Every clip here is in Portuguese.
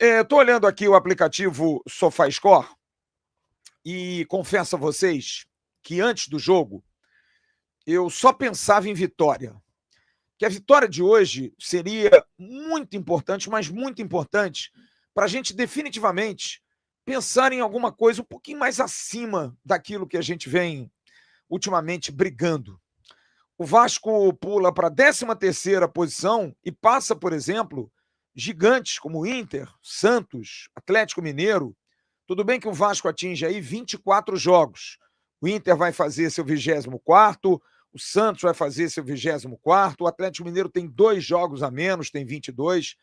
Estou olhando aqui o aplicativo SofaScore e confesso a vocês que antes do jogo eu só pensava em vitória. Que a vitória de hoje seria muito importante, mas muito importante, para a gente definitivamente pensar em alguma coisa um pouquinho mais acima daquilo que a gente vem ultimamente brigando. O Vasco pula para a 13ª posição e passa, por exemplo, gigantes como Inter, Santos, Atlético Mineiro. Tudo bem que o Vasco atinge aí 24 jogos. O Inter vai fazer seu 24º, o Santos vai fazer seu 24º, o Atlético Mineiro tem 2 jogos a menos, tem 22.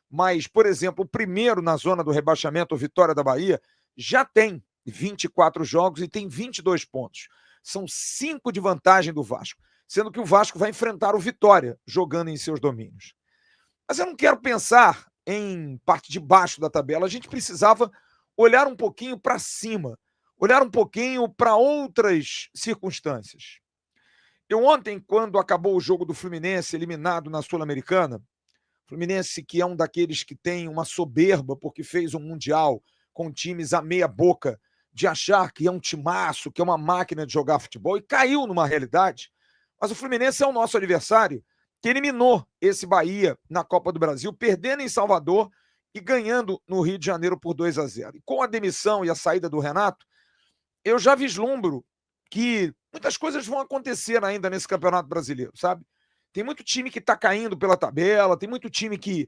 Mas, por exemplo, o primeiro na zona do rebaixamento, o Vitória da Bahia, já tem 24 jogos e tem 22 pontos. São 5 de vantagem do Vasco, sendo que o Vasco vai enfrentar o Vitória jogando em seus domínios. Mas eu não quero pensar em parte de baixo da tabela. A gente precisava olhar um pouquinho para cima, olhar um pouquinho para outras circunstâncias. Eu ontem, quando acabou o jogo do Fluminense, eliminado na Sul-Americana, Fluminense que é um daqueles que tem uma soberba porque fez um Mundial com times à meia boca, de achar que é um timaço, que é uma máquina de jogar futebol, e caiu numa realidade. Mas o Fluminense é o nosso adversário, que eliminou esse Bahia na Copa do Brasil, perdendo em Salvador e ganhando no Rio de Janeiro por 2-0. E com a demissão e a saída do Renato, eu já vislumbro que muitas coisas vão acontecer ainda nesse Campeonato Brasileiro, sabe? Tem muito time que está caindo pela tabela, tem muito time que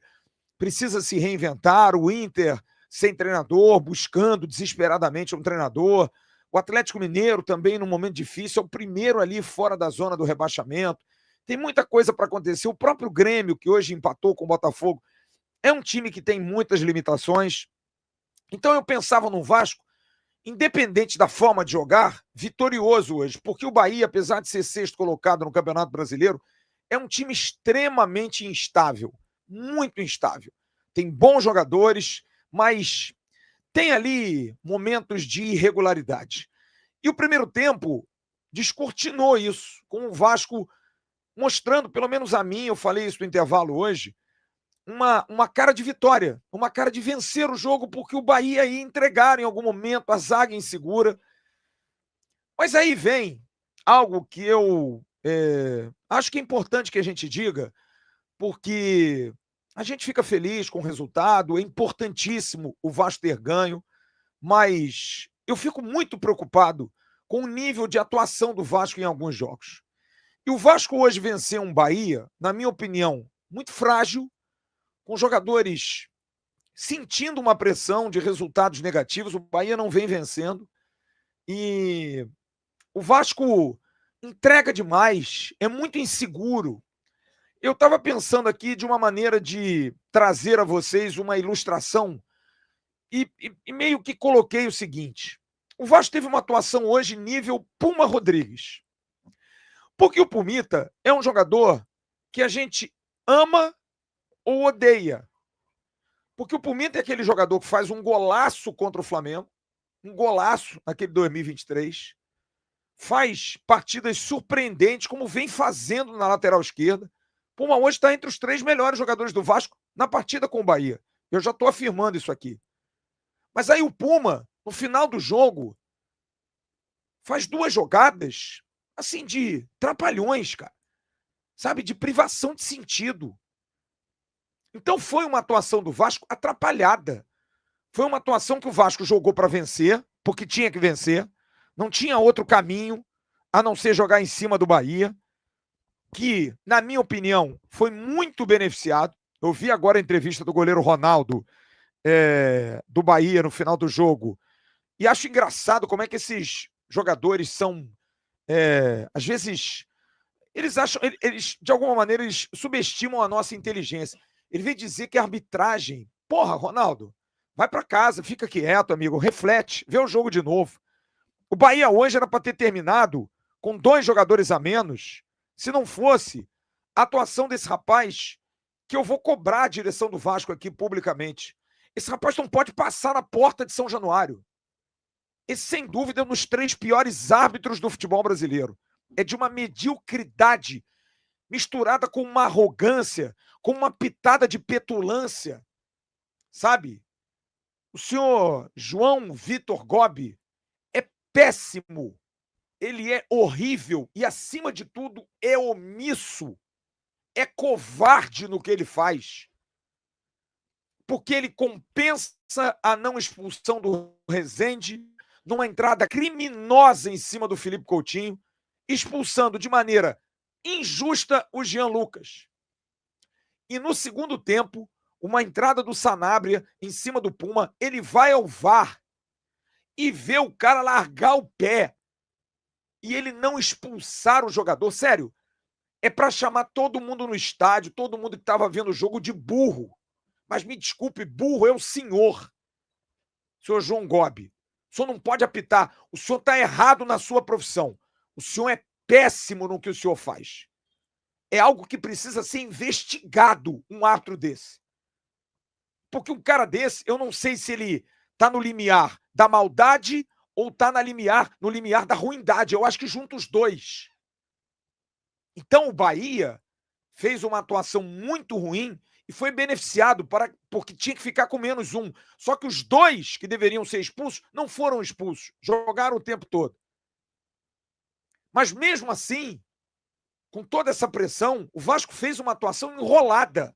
precisa se reinventar, o Inter sem treinador, buscando desesperadamente um treinador, o Atlético Mineiro também num momento difícil, é o primeiro ali fora da zona do rebaixamento, tem muita coisa para acontecer, o próprio Grêmio, que hoje empatou com o Botafogo, é um time que tem muitas limitações, então eu pensava no Vasco, independente da forma de jogar, vitorioso hoje, porque o Bahia, apesar de ser sexto colocado no Campeonato Brasileiro, é um time extremamente instável, muito instável. Tem bons jogadores, mas tem ali momentos de irregularidade. E o primeiro tempo descortinou isso, com o Vasco mostrando, pelo menos a mim, eu falei isso no intervalo hoje, uma cara de vitória, uma cara de vencer o jogo, porque o Bahia ia entregar em algum momento a zaga insegura. Mas aí vem algo que eu acho que é importante que a gente diga, porque a gente fica feliz com o resultado, é importantíssimo o Vasco ter ganho, mas eu fico muito preocupado com o nível de atuação do Vasco em alguns jogos. E o Vasco hoje venceu um Bahia, na minha opinião, muito frágil, com jogadores sentindo uma pressão de resultados negativos. O Bahia não vem vencendo e o Vasco entrega demais, é muito inseguro. Eu estava pensando aqui de uma maneira de trazer a vocês uma ilustração e meio que coloquei o seguinte: o Vasco teve uma atuação hoje nível Puma Rodrigues. Porque o Pumita é um jogador que a gente ama ou odeia. Porque o Pumita é aquele jogador que faz um golaço contra o Flamengo, um golaço naquele 2023, faz partidas surpreendentes, como vem fazendo na lateral esquerda. Puma hoje está entre os 3 melhores jogadores do Vasco na partida com o Bahia. Eu já estou afirmando isso aqui. Mas aí o Puma, no final do jogo, faz 2 jogadas, assim, de trapalhões, cara. Sabe? De privação de sentido. Então foi uma atuação do Vasco atrapalhada. Foi uma atuação que o Vasco jogou para vencer, porque tinha que vencer. Não tinha outro caminho a não ser jogar em cima do Bahia, que, na minha opinião, foi muito beneficiado. Eu vi agora a entrevista do goleiro Ronaldo, do Bahia, no final do jogo, e acho engraçado como é que esses jogadores são, às vezes, eles acham, eles, de alguma maneira, eles subestimam a nossa inteligência. Ele veio dizer que a arbitragem, porra, Ronaldo, vai para casa, fica quieto, amigo, reflete, vê o jogo de novo. O Bahia hoje era para ter terminado com 2 jogadores a menos, se não fosse a atuação desse rapaz, que eu vou cobrar a direção do Vasco aqui publicamente. Esse rapaz não pode passar na porta de São Januário. Esse, sem dúvida, é um dos 3 piores árbitros do futebol brasileiro. É de uma mediocridade misturada com uma arrogância, com uma pitada de petulância, sabe? O senhor João Vitor Gobi é péssimo. Ele é horrível e, acima de tudo, é omisso. É covarde no que ele faz. Porque ele compensa a não expulsão do Rezende numa entrada criminosa em cima do Felipe Coutinho, expulsando de maneira injusta o Jean Lucas. E no segundo tempo, uma entrada do Sanabria em cima do Puma, ele vai ao VAR e vê o cara largar o pé e ele não expulsar o jogador. Sério, é para chamar todo mundo no estádio, todo mundo que estava vendo o jogo de burro. Mas me desculpe, burro é o senhor João Gobi. O senhor não pode apitar. O senhor está errado na sua profissão. O senhor é péssimo no que o senhor faz. É algo que precisa ser investigado, um árbitro desse. Porque um cara desse, eu não sei se ele está no limiar da maldade ou está no limiar da ruindade. Eu acho que junta os dois. Então o Bahia fez uma atuação muito ruim e foi beneficiado porque tinha que ficar com -1. Só que os dois que deveriam ser expulsos não foram expulsos. Jogaram o tempo todo. Mas mesmo assim, com toda essa pressão, o Vasco fez uma atuação enrolada.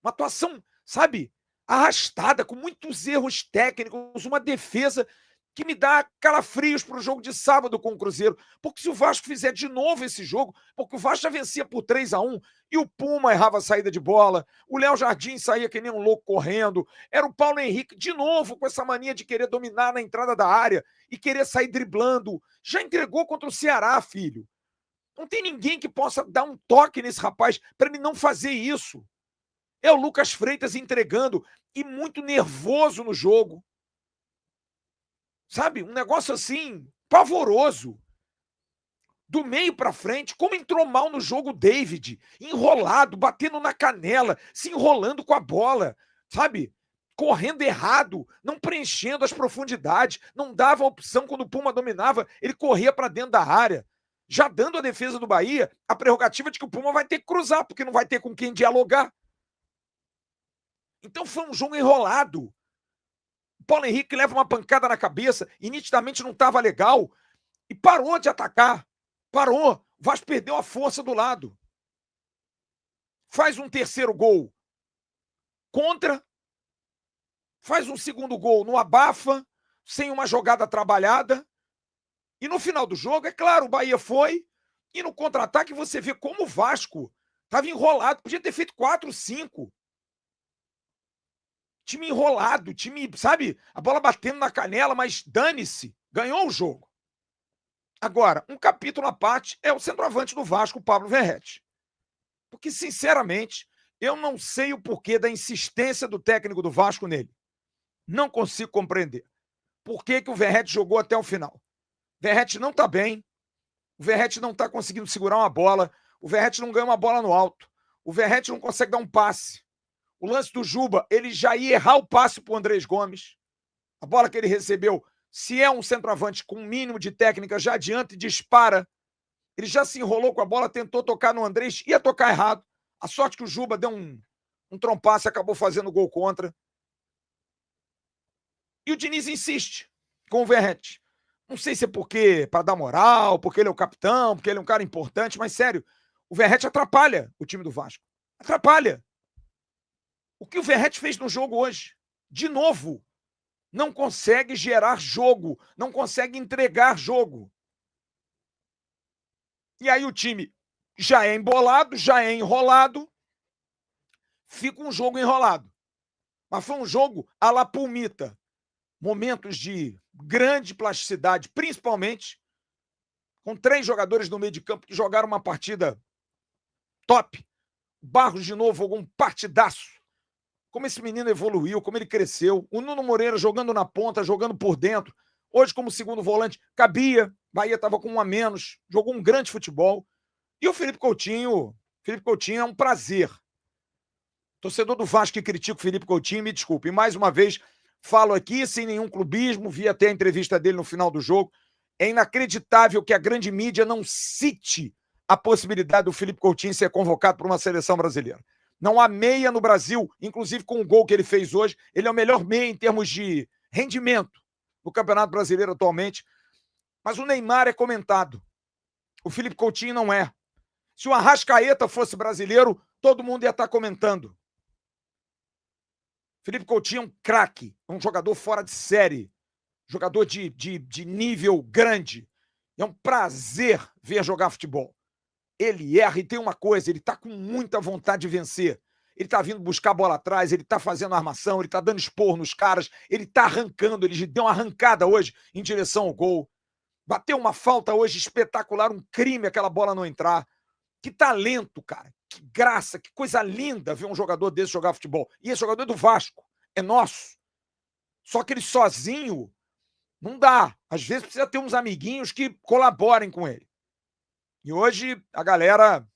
Uma atuação, sabe, arrastada, com muitos erros técnicos, uma defesa que me dá calafrios para o jogo de sábado com o Cruzeiro. Porque se o Vasco fizer de novo esse jogo, porque o Vasco já vencia por 3-1, e o Puma errava a saída de bola, o Léo Jardim saía que nem um louco correndo, era o Paulo Henrique de novo com essa mania de querer dominar na entrada da área e querer sair driblando. Já entregou contra o Ceará, filho. Não tem ninguém que possa dar um toque nesse rapaz para ele não fazer isso. É o Lucas Freitas entregando e muito nervoso no jogo. Sabe? Um negócio assim, pavoroso. Do meio para frente, como entrou mal no jogo o David, enrolado, batendo na canela, se enrolando com a bola, sabe? Correndo errado, não preenchendo as profundidades, não dava opção quando o Puma dominava, ele corria para dentro da área. Já dando à defesa do Bahia a prerrogativa de que o Puma vai ter que cruzar, porque não vai ter com quem dialogar. Então foi um jogo enrolado. O Paulo Henrique leva uma pancada na cabeça e nitidamente não estava legal e parou de atacar. Parou. O Vasco perdeu a força do lado. Faz um terceiro gol contra. Faz um segundo gol no abafa, sem uma jogada trabalhada. E no final do jogo, é claro, o Bahia foi. E no contra-ataque você vê como o Vasco estava enrolado. Podia ter feito 4, 5. Time enrolado, time, sabe? A bola batendo na canela, mas dane-se. Ganhou o jogo. Agora, um capítulo à parte é o centroavante do Vasco, o Pablo Verratti. Porque, sinceramente, eu não sei o porquê da insistência do técnico do Vasco nele. Não consigo compreender. Por que o Verratti jogou até o final? O Verratti não está bem. O Verratti não está conseguindo segurar uma bola. O Verratti não ganha uma bola no alto. O Verratti não consegue dar um passe. O lance do Juba, ele já ia errar o passe para o Andrés Gomes. A bola que ele recebeu, se é um centroavante com um mínimo de técnica, já adianta e dispara. Ele já se enrolou com a bola, tentou tocar no Andrés, ia tocar errado. A sorte que o Juba deu um trompaço e acabou fazendo gol contra. E o Diniz insiste com o Verratti. Não sei se é porque para dar moral, porque ele é o capitão, porque ele é um cara importante, mas sério, o Verratti atrapalha o time do Vasco. Atrapalha. O que o Verratti fez no jogo hoje? De novo, não consegue gerar jogo, não consegue entregar jogo. E aí o time já é embolado, já é enrolado, fica um jogo enrolado. Mas foi um jogo à la Pulmita. Momentos de grande plasticidade, principalmente com 3 jogadores no meio de campo que jogaram uma partida top. Barros de novo, algum partidaço. Como esse menino evoluiu, como ele cresceu. O Nuno Moreira jogando na ponta, jogando por dentro. Hoje, como segundo volante, cabia. Bahia estava com 1 a menos. Jogou um grande futebol. E o Felipe Coutinho é um prazer. Torcedor do Vasco que critica o Felipe Coutinho, me desculpe. E mais uma vez, falo aqui sem nenhum clubismo, vi até a entrevista dele no final do jogo. É inacreditável que a grande mídia não cite a possibilidade do Felipe Coutinho ser convocado para uma seleção brasileira. Não há meia no Brasil, inclusive com o gol que ele fez hoje. Ele é o melhor meia em termos de rendimento no Campeonato Brasileiro atualmente. Mas o Neymar é comentado. O Felipe Coutinho não é. Se o Arrascaeta fosse brasileiro, todo mundo ia estar comentando. Felipe Coutinho é um craque, é um jogador fora de série, jogador de nível grande. É um prazer ver jogar futebol. Ele erra e tem uma coisa, ele tá com muita vontade de vencer. Ele tá vindo buscar a bola atrás, ele tá fazendo armação, ele tá dando esporro nos caras, ele tá arrancando, ele deu uma arrancada hoje em direção ao gol. Bateu uma falta hoje espetacular, um crime aquela bola não entrar. Que talento, cara. Que graça, que coisa linda ver um jogador desse jogar futebol. E esse jogador é do Vasco, é nosso. Só que ele sozinho não dá. Às vezes precisa ter uns amiguinhos que colaborem com ele. E hoje a galera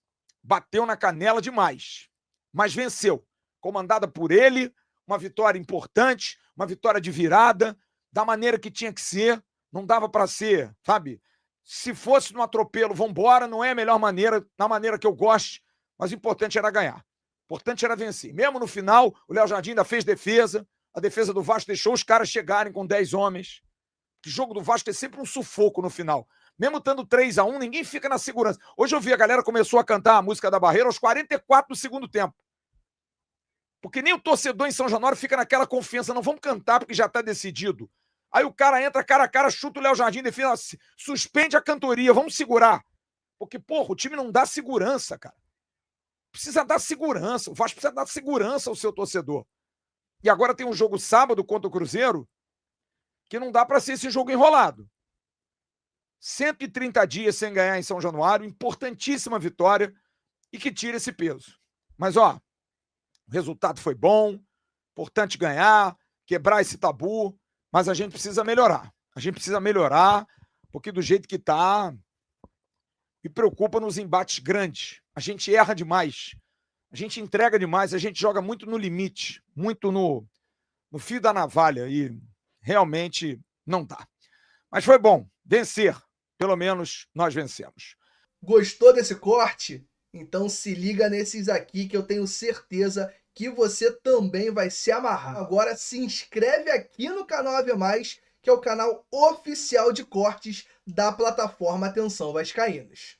bateu na canela demais. Mas venceu. Comandada por ele, uma vitória importante, uma vitória de virada, da maneira que tinha que ser. Não dava para ser, sabe? Se fosse no atropelo, vambora, não é a melhor maneira, na maneira que eu goste, mas o importante era ganhar. O importante era vencer. Mesmo no final, o Léo Jardim ainda fez defesa, a defesa do Vasco deixou os caras chegarem com 10 homens. O jogo do Vasco é sempre um sufoco no final. Mesmo estando 3-1, ninguém fica na segurança. Hoje eu vi a galera começou a cantar a música da Barreira aos 44 do segundo tempo. Porque nem o torcedor em São Januário fica naquela confiança, não vamos cantar porque já está decidido. Aí o cara entra cara a cara, chuta o Léo Jardim, defesa, suspende a cantoria, vamos segurar. Porque, porra, o time não dá segurança, cara. Precisa dar segurança, o Vasco precisa dar segurança ao seu torcedor. E agora tem um jogo sábado contra o Cruzeiro, que não dá para ser esse jogo enrolado. 130 dias sem ganhar em São Januário, importantíssima vitória, e que tira esse peso. Mas, ó, o resultado foi bom, importante ganhar, quebrar esse tabu, mas a gente precisa melhorar. A gente precisa melhorar, porque do jeito que tá, me preocupa nos embates grandes. A gente erra demais, a gente entrega demais, a gente joga muito no limite, muito no fio da navalha, e realmente não dá. Mas foi bom vencer, pelo menos nós vencemos. Gostou desse corte? Então se liga nesses aqui que eu tenho certeza que você também vai se amarrar. Agora se inscreve aqui no canal AV+, que é o canal oficial de cortes da plataforma Atenção Vascaínos.